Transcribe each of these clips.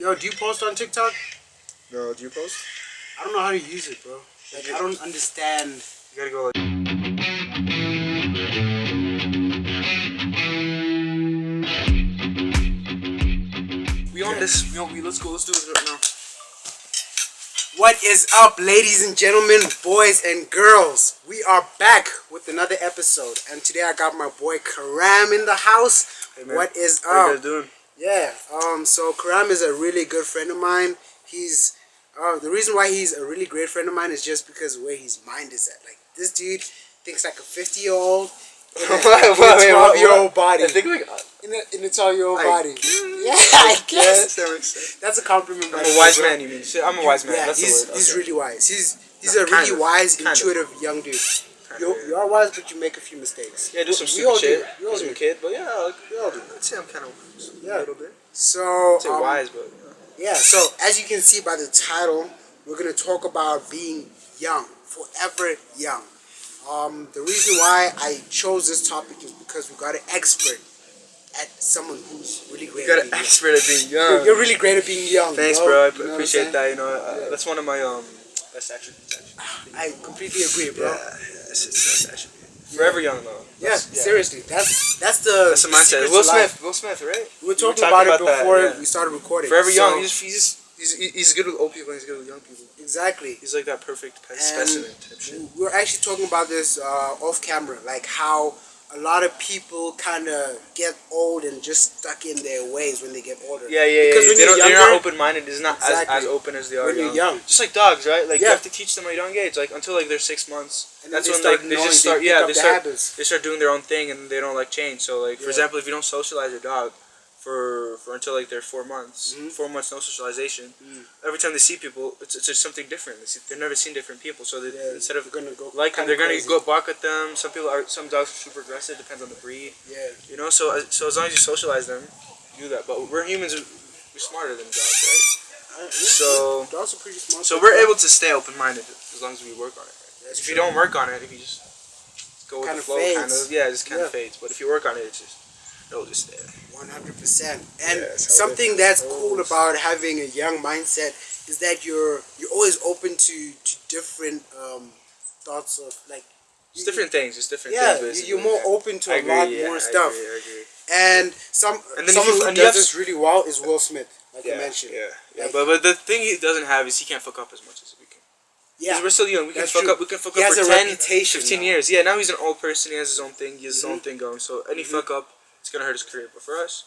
Yo, do you post on TikTok? No, do you post? I don't know how to use it, bro. Like, I don't understand. You gotta go like... We on this. Let's go. Let's do this right now. What is up, ladies and gentlemen, boys and girls? We are back with another episode, and today I got my boy Karam in the house. Hey, man. What is How you up? guys doing? Yeah. So Karam is a really good friend of mine. He's the reason why he's a really great friend of mine is just because of where his mind is at. Like, this dude thinks like a 50-year-old in a 12-year-old body. I think like In a 12-year-old I body. guess. Yeah, I guess. that makes sense. That's a compliment. I'm a wise man. You mean? I'm a wise man. Yeah, That's he's the word. he's Okay. really wise. He's a really wise, intuitive young dude. You are wise, but you make a few mistakes. Yeah, do some We all stupid shit. We all As do. a kid, but yeah, like, we all do. I'd say I'm kind of wise. Yeah. A little bit. So I'd say wise, but yeah. So as you can see by the title, we're gonna talk about being young, forever young. The reason why I chose this topic is because we got an expert at someone who's really great. you got at an being expert at being young. You're really great at being young. Thanks, bro. bro. I You know what I'm appreciate saying? that. You know, that's one of my best attributes. Actually. I completely agree, bro. Yeah, it's best attribute. Forever young though. Yeah, seriously, that's the mindset. secret Will to life. Smith. Will Smith, right? We were talking about it before we started recording. Forever So, young. He's good with old people and he's good with young people. Exactly. He's like that perfect specimen type shit. We were actually talking about this off camera, like how a lot of people kind of get old and just stuck in their ways when they get older. Yeah. Because when they're you're not open-minded. It's not Exactly. as open as they are When you're young. Just like dogs, right? Like you Yeah. have to teach them at a young age, like until like they're 6 months. And then That's they when start like they knowing, just start. they pick Yeah, up they the start. habits. They start doing their own thing and they don't like change. So like for Yeah. example, if you don't socialize your dog for until like they're 4 months, Mhm. 4 months no socialization. Every time they see people, it's just something different. They've never seen different people, so they, instead of gonna go like them, they're gonna crazy. go bark at them. Some dogs are super aggressive. Depends on the breed. Yeah. You know, so as long as you socialize them, do that. But we're humans. We're smarter than dogs, right? So dogs are pretty smart. so we're able to stay open-minded as long as we work on it. Right? That's If true. you don't work on it, if you just go with Kinda the flow, fades. kind of, yeah, it just kind Yeah. of fades. But if you work on it, it'll just stay. 100%. And Yeah, that's how something it that's is. cool about having a young mindset is that you're always open to different thoughts of like. It's different things. It's different Yeah, things. Basically. you're more open to I a agree, lot yeah, more I stuff. agree. And And then if someone you- who and you does have- this really well is Will Smith, like Yeah, I mentioned. yeah. Like- But the thing he doesn't have is he can't fuck up as much as we can. Yeah, Because we're still young. We can that's fuck true. up. We can fuck He up has for a 10, reputation 15 now. years. Yeah, now he's an old person. He has his own thing. He has his own Mhm. thing going. So any fuck up, it's gonna hurt his career. But for us,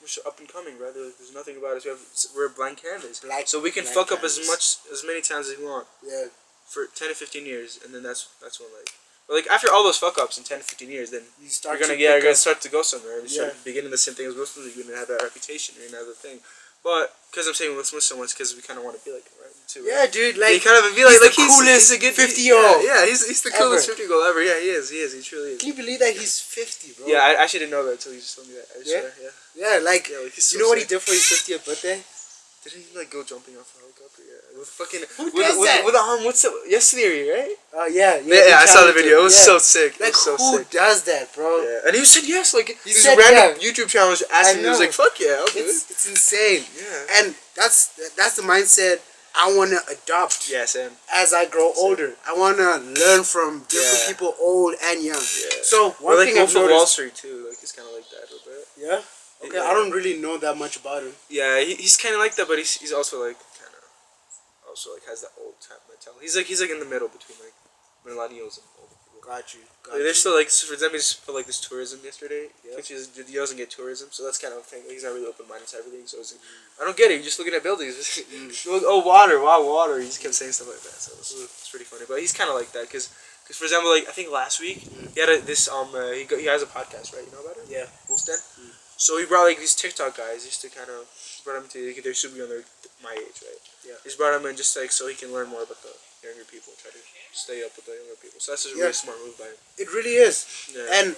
we're so up and coming, brother. Like, there's nothing about us. We're a blank canvas. So we can blank fuck up canvas. as many times as we want Yeah, for 10 to 15 years, and then that's when like. But like after all those fuck ups in 10 to 15 years, then you start you're to gonna pick you're gonna up- start to go somewhere. You start Yeah. beginning the same thing as Will Smith. You're gonna have that reputation. You're gonna have the thing. But because I'm saying Will Smith so much, because we kind of want to be like him, right? You too, right? Yeah, dude. You Like kind of feel like, the he's coolest a good 50-year-old. Yeah, he's the coolest ever. 50-year-old ever. Yeah, he is. He truly is. can you believe that he's 50, bro? Yeah, I actually didn't know that until you just told me that. I Yeah? swear, yeah. Yeah, like, Yeah, like he's so you know what he sick. did for his 50th birthday? Didn't he like go jumping off a helicopter? Yeah, with fucking Who with, does with, that? with What's the Yes Theory, right? Yeah, Yeah, I saw the challenged video. him, It was yeah. so sick. It Like, was so who sick. does that, bro? Yeah, and he said yes. Like He these said random yeah. YouTube channels asking him. He was know. like, "Fuck yeah, I'll do it." It's insane. Yeah. And that's the mindset I want to adopt Yeah, Sam. as I grow older. I want to learn from different Yeah. people, old and young. Yeah. So Or one like thing I've Wolf of Wall noticed. Street too. Like he's kind of like that a little bit. Yeah. Okay, Yeah. I don't really know that much about him. Yeah, he's kind of like that, but he's also like kind of also like has that old type mentality. He's like in the middle between like millennials and old people. Got you. Like, they're still like, so for example, he just put like this tourism yesterday, Yeah. which is he doesn't get tourism, so that's kind of a thing. Like, he's not really open minded to everything, so it's, I don't get it. You're just looking at buildings. You're like, oh, water, wow, water. He just kept saying stuff like that, so it's pretty funny. But he's kind of like that because for example, like I think last week he had he has a podcast, right? You know about it? Yeah. Wolfstead. So he brought like these TikTok guys just to kind of brought them to they should be on my age, right? Yeah. He's brought them in just like so he can learn more about the younger people, try to stay up with the younger people. So that's a really smart move by him. It really is. Yeah. And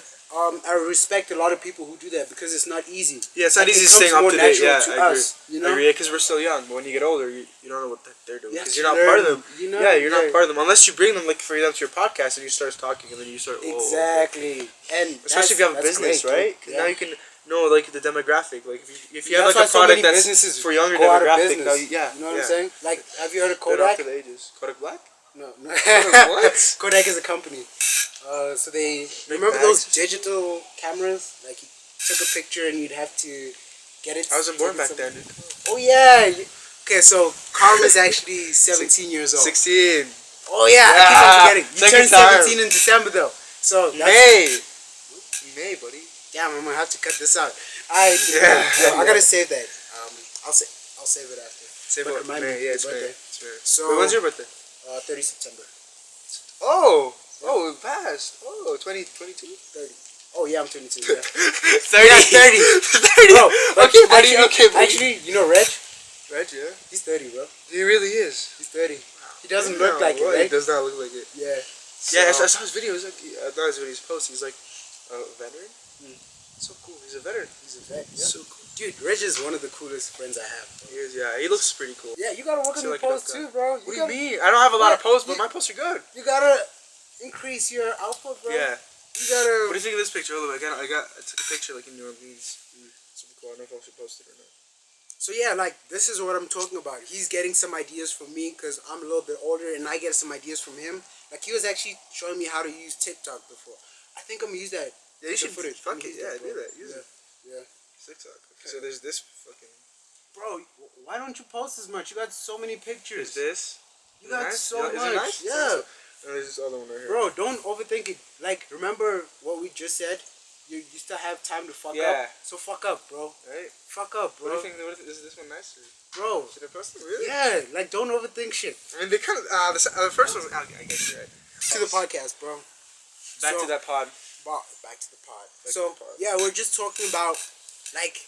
I respect a lot of people who do that because it's not easy. Yeah, it's not Like, easy it comes staying up more to date. natural Yeah, to I agree. us, you know? I agree, because we're still young. But when you get older, you don't know what they're doing You have because to you're not learn, part of them. you know? Yeah, you're not Yeah. part of them unless you bring them, like for example, to your podcast and you start talking and then you start. Whoa, Exactly. And especially if you have a that's business, great, right? dude. Because Yeah. now No, like the demographic. Like if you have That's like a why so many product that's businesses for younger go out of demographic, business. yeah, You know what yeah. I'm saying? Like, have you heard of They're up Kodak? to the ages. Kodak Black? No. What? Kodak is a company. So they Make remember bags? those digital cameras? Like you took a picture and you'd have to get it. I wasn't born taken back then. Oh yeah. Okay, so Karam is actually 17 years old. 16. Oh yeah, I keep on forgetting. You Second turned 17 in December though. So that's, May, buddy. damn, I'm gonna have to cut this out. Alright, Yeah. I gotta save that. I'll save it after. Save But it. remind me May, of yeah, your it's May. birthday. It's May. So Wait, when's your birthday? 30 September. Oh, it passed. Oh, 2022? 30. Oh yeah, I'm 22. Yeah. 30. Yeah, 30. 30. Bro, but Okay, buddy. actually, Okay, buddy. actually, you know Reg? Reg, yeah. He's 30, bro. He really is. He's 30. He doesn't look like it, He right? does not look like it. Yeah. Yeah, I So- saw his video. He's like, not his video, his post. He's like a veteran. So cool. He's a veteran. He's a vet. Yeah. So cool. Dude, Reg is one of the coolest friends I have. He is, yeah. He looks pretty cool. Yeah, you gotta work on Feel your like a posts dope too, guy. bro. What do you mean? I don't have a lot of What? posts, but my posts are good. You gotta increase your output, bro. Yeah. You gotta. What do you think of this picture? Hold on, I took a picture like in New Orleans. Super cool. I don't know if I should post it or not. So yeah, like this is what I'm talking about. He's getting some ideas from me because I'm a little bit older, and I get some ideas from him. Like he was actually showing me how to use TikTok before. I think I'm gonna use that. Yeah, you as a should footage. fuck I'm it. gonna Yeah, use do bro. that. Use it. Yeah. TikTok. Okay, so there's this fucking. Bro, why don't you post as much? You got so many pictures. Is this? You got nice? so Is much. it nice? Yeah. And there's this other one right here. Bro, don't overthink it. Like, remember what we just said? You still have time to fuck Yeah. up. So fuck up, bro. Right? Fuck up, What do bro. you think? Is this one nice? Or Bro. should I post it? Really? Yeah, like don't overthink shit. I mean, they kind of. The first one's. I guess you're right. To the podcast, bro. Back So- to that pod. Back to the pod. Back So to the pod. yeah, we're just talking about like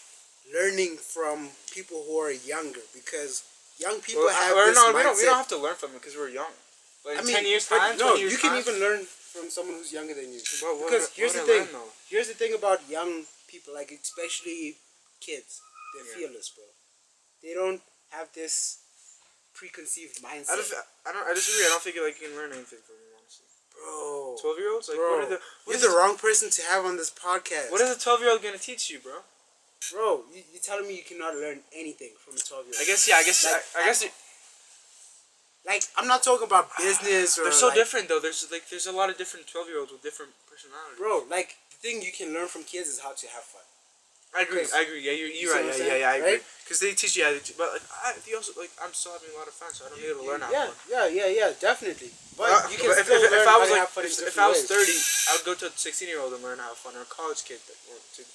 learning from people who are younger because young people have or this no, mindset. we don't have to learn from them because we're young. But in I mean, 10 years but time, no, 20 years you can time, even learn from someone who's younger than you. What Because here's the would I thing. learn, though? Here's the thing about young people, like especially kids. They're Yeah. fearless, bro. They don't have this preconceived mindset, I disagree. I don't think like you can learn anything from them, honestly. bro. 12-year-olds? Like, Bro, what are the? you're the wrong person to have on this podcast. What is a 12-year-old gonna teach you, bro? Bro, you telling me you cannot learn anything from a 12-year-old? I guess yeah. Like, I guess Like, I'm not talking about business or they're so like, different though. There's a lot of different 12-year-olds with different personalities. Bro, like the thing you can learn from kids is how to have fun. I agree. Because- I agree. Yeah, you're see right. what I'm Yeah, saying? I agree. Right? Because they teach you how to. But like, they also like I'm still having a lot of fun, so I don't need to learn how to have fun. Yeah, definitely. But you can But still learn if I how was to like have fun in if different I was ways. 30, I would go to a 16-year-old and learn how to have fun, or a college kid to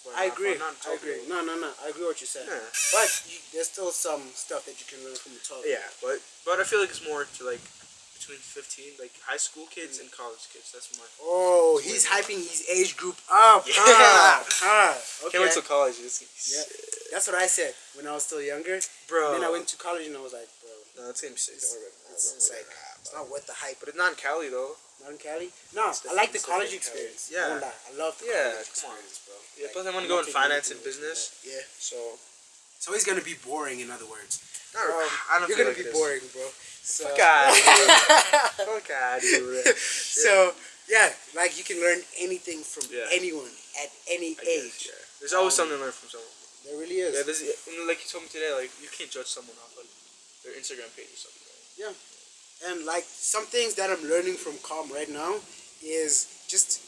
learn I how to agree. have fun, not a I agree. 12-year-old. No. I agree what you're saying. Yeah. But there's still some stuff that you can learn from a 12. Yeah, but I feel like it's more to like between 15, like high school kids and college kids. That's more. Oh, he's hyping his age group up. Yeah. Okay. Can't wait till college. Yeah. That's what I said when I was still younger. Bro. Then I went to college and I was like, bro, No, it's gonna be sick. Don't worry about it. it's like it's not worth the hype. But it's not in Cali though. Not in Cali? No, It's I like the different. college It's different experience. Cali. Yeah. I won't lie. I love the Yeah, college come on. experience, bro. Yeah, plus I I'm want to go not in taking finance anything and away from business. that. Yeah. So So he's gonna be boring, in other words. I don't You're feel gonna like be this. boring, bro. So, Fuck out of here. Fuck out of here. so yeah, like you can learn anything from Yeah. anyone at any I age. guess, yeah. There's always something to learn from someone. There really is. Yeah, like you told me today, like you can't judge someone off like their Instagram page or something. Right? And like some things that I'm learning from Calm right now is just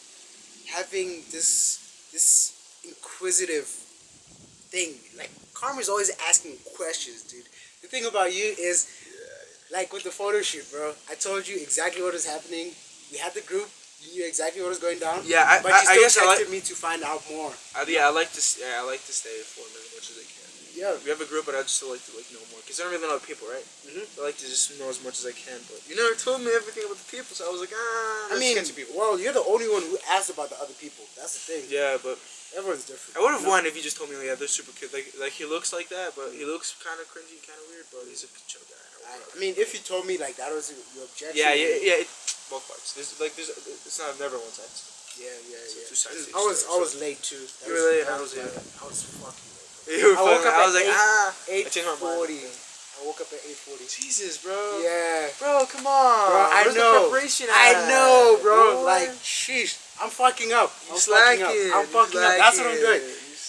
having this inquisitive thing. Like Calm is always asking questions, dude. The thing about you is like with the photo shoot, bro. I told you exactly what was happening. We had the group. You knew exactly what was going down. Yeah, but you still I guess I texted me to find out more. I like to. I like to stay informed as much as I can. Yeah. We have a group, but I just still like to know more because I don't really know the people, right? Mhm. I like to just know as much as I can. But you never told me everything about the people, so I was like, I mean, sketchy people. well, you're the only one who asked about the other people. That's the thing. Yeah, but Everyone's different. I would have you know? won if you just told me, yeah, they're super cute. Like he looks like that, but he looks kind of cringy, kind of weird, but he's a chill guy. I mean, if you told me like that was your objection. Yeah. Both parts. It's not never one side. Yeah. two sides to each I story, was late too. You were late, I I was was- fucking late. You were I woke fucking- up I at was like, I changed my mind. 8:40. I woke up at 8:40. Jesus, bro. Yeah. Bro, come on. Bro, I Where's know. the preparation I at? know, bro. Boy? Like, sheesh. I'm fucking up. You I'm fucking up. slacking. I'm fucking up. That's what I'm doing.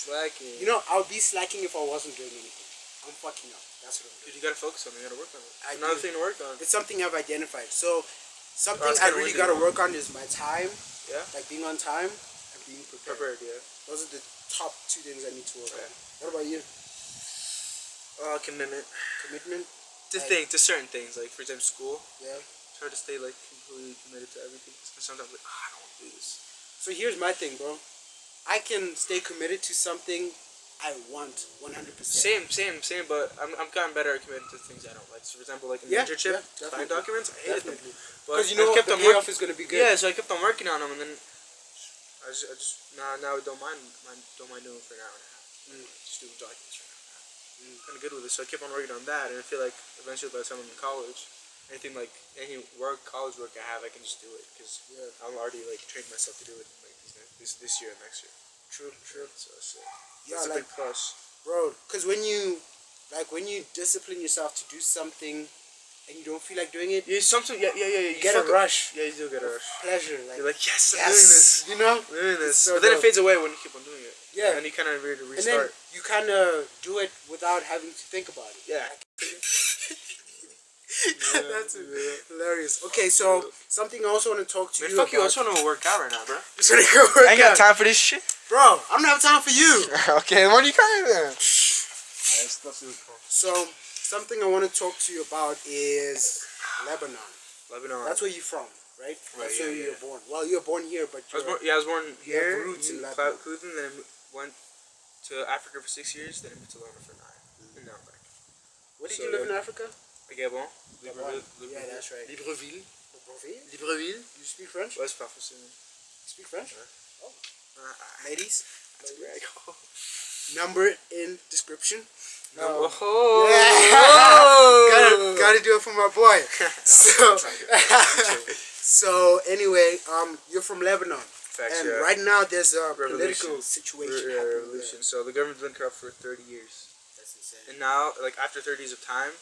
slacking. You know, I would be slacking if I wasn't doing anything. I'm fucking up. That's what I'm Dude, doing. you gotta focus on it. You gotta work on it. I It's another do. thing to work on. It's something I've identified. So, something Oh, it's I kinda really windy. gotta work on is my time. Yeah? Like being on time and being prepared. Prepared, yeah. Those are the top two things I need to work Yeah. on. What about you? Commitment. Commitment? To certain things. Like, for example, school. Yeah. Try to stay, like, completely committed to everything. And sometimes, like, I don't want to do this. So here's my thing, bro. I can stay committed to something I want 100%. Same, but I'm gotten better at committing to things I don't like. So, for example, like an Yeah, internship, yeah, client definitely. documents, I hated them. Definitely. But Because you know I kept the on payoff is gonna be good. Yeah, so I kept on working on them, and then I just now I don't mind doing it for an hour and a half. Just doing documents for an hour and a half. Kind of good with it, so I kept on working on that, and I feel like eventually by the time I'm in college, anything like any college work I have, I can just do it because I'm already like trained myself to do it like this year and next year. True. So Yeah, that's a like, big plus. bro, because when you discipline yourself to do something and you don't feel like doing it, Yeah, something. Yeah. you get a rush. Yeah, you do get a rush. Pleasure. Like, You're like, yes, I'm yes, doing this. you know? I'm doing this. So But then it dope. fades away when you keep on doing it. Yeah. And then you kind of really And then restart. you kind of do it without having to think about it. Yeah. That's hilarious. Okay, so something I also want to talk to Man, you fuck about. you. I just want to work out right now, bro. Just wanna go work I ain't got out. time for this shit. Bro, I don't have time for you. Okay, when are you coming then? So, something I want to talk to you about is Lebanon. Lebanon. That's where you're from, right? Right, That's yeah, where yeah. you're born. Well, you're born here, but I was you're, born, I was born you have here, roots in in Lebanon. Cleveland, then I went to Africa for 6 years, then I moved to London for 9, and now I'm back. Where did So, you live in yeah. Africa? Gabon. Gabon. Yeah, that's right. Libreville. Libreville? Libreville. You speak French? Ouais, c'est parfait, c'est... You speak French? Oh. Ah, Ladies, that's great. number in description. Oh. Gotta do it for my boy. So, so anyway, you're from Lebanon. Facts, And yeah. right now there's a Revolution. political situation happening Revolution. So the government's been corrupt for 30 years. That's insane. And now, like after 30 years of time,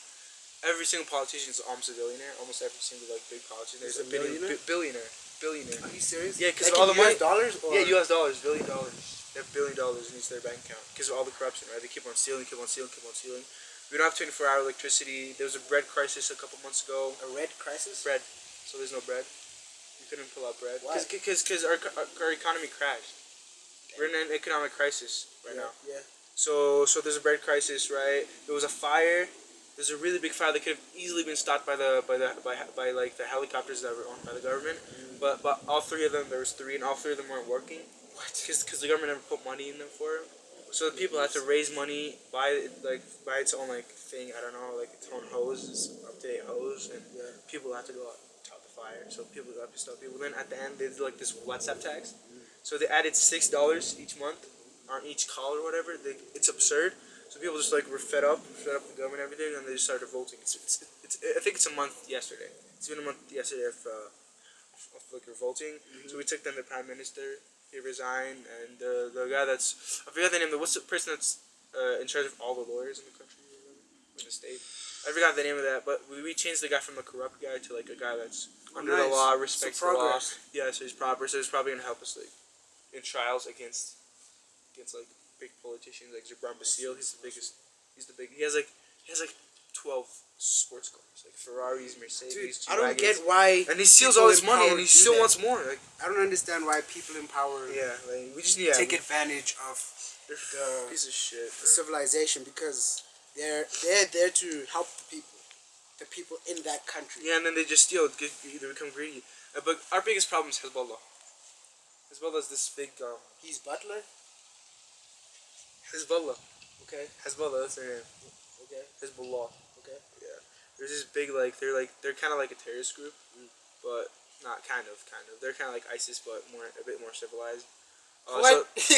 every single politician is almost a billionaire. Almost every single like big politician is Is a a millionaire? billionaire. Are you serious? Yeah, because Like of all in the money. US dollars? Or? Yeah, U.S. dollars, $1 billion. They have $1 billion in each their bank account because of all the corruption, right? They keep on stealing. We don't have 24-hour electricity. There was a bread crisis a couple months ago. A red crisis? Bread. So there's no bread. You couldn't pull out bread. Why? Because our economy crashed. We're in an economic crisis right now. Yeah. So there's a bread crisis, right? There was a fire. There's a really big fire that could have easily been stopped by like the helicopters that were owned by the government. But all three of them, there was three, and all three of them weren't working. What? Because the government never put money in them for it. So the people had to raise money, buy its own like thing. I don't know, like its own hose, its up-to-date hose, and people had to go out and top the fire. So people got pissed off. People then at the end they did like this WhatsApp tax. So they added $6 each month on each call or whatever. It's absurd. So people just like were fed up with the government and everything, and they just started revolting. I think it's a month yesterday. It's been a month yesterday of like revolting. So we took then the prime minister. He resigned, and the guy that's I forgot the name. What's the person that's in charge of all the lawyers in the country in the state? I forgot the name of that, but we changed the guy from a corrupt guy to like a guy that's under the law, respects the law. Yeah, so he's proper. So he's probably gonna help us like in trials against like big politicians like Gibran Basile. He's the biggest. He has like 12 sports cars, like Ferraris, Mercedes. Dude, I don't G-Wagons. get why. And he steals people all his in money, power and he do still that. wants more. Like, I don't understand why people in power like we just need take advantage of the piece of shit. civilization because they're there to help the people in that country. Yeah, and then they just steal. They become greedy. But our biggest problem is Hezbollah. Hezbollah is this big. He's butler. Hezbollah. Okay. Hezbollah. That's their name. Okay. Hezbollah. Okay. Yeah. There's this big they're kind of like a terrorist group, but not kind of. They're kind of like ISIS, but a bit more civilized. What? So,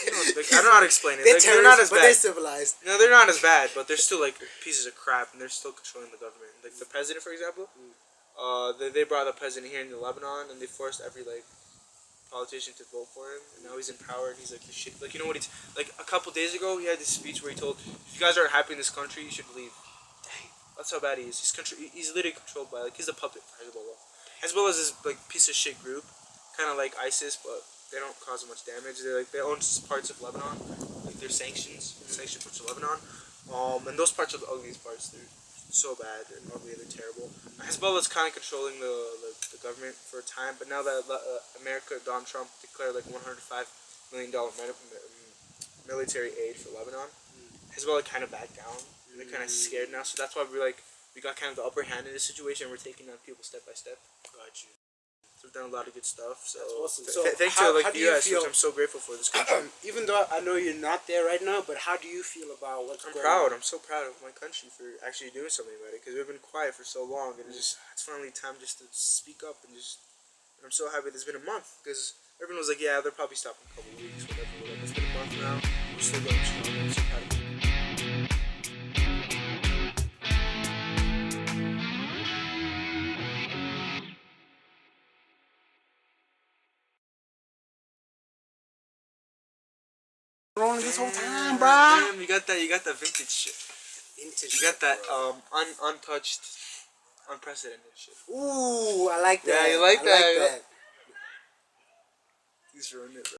you know, I don't know how to explain it. They're not as but bad. they're civilized. No, they're not as bad, but they're still like pieces of crap, and they're still controlling the government. Like the president, for example, they brought the president here in Lebanon, and they forced every like politician to vote for him, and now he's in power, and he's like the shit. Like, you know what? He's like a couple days ago, he had this speech where he told, "If you guys aren't happy in this country, you should leave." Dang, that's how bad he is. He's literally controlled by he's a puppet for Hezbollah. Hezbollah is this like piece of shit group, kind of like ISIS, but they don't cause much damage. They own parts of Lebanon. their sanctions, sanctions to Lebanon. And those parts are the ugliest parts. They're so bad. They're ugly. They're terrible. Hezbollah's kind of controlling the government for a time, but now that America, Donald Trump declared like $105 million military aid for Lebanon, Hezbollah kind of backed down. They're kind of scared now, so that's why we got kind of the upper hand in this situation. We're taking on people step by step. Got you. So we've done a lot of good stuff. So, That's awesome. So thanks how, to like how the do you US, feel, which I'm so grateful for this country. even though I know you're not there right now, but how do you feel about what's I'm going proud. on? I'm so proud of my country for actually doing something about it, because we've been quiet for so long, and it's finally time just to speak up and just. And I'm so happy it's been a month, because everyone was like, yeah, they'll probably stop in a couple of weeks, whatever. It's been a month now. We're still going strong. I'm so proud of it. Rolling this whole time, bruh. Damn, you got that vintage shit. Vintage. You got that bro. untouched, unprecedented shit. Ooh, I like that. Yeah, you like I that. like that. He's ruined it, bro.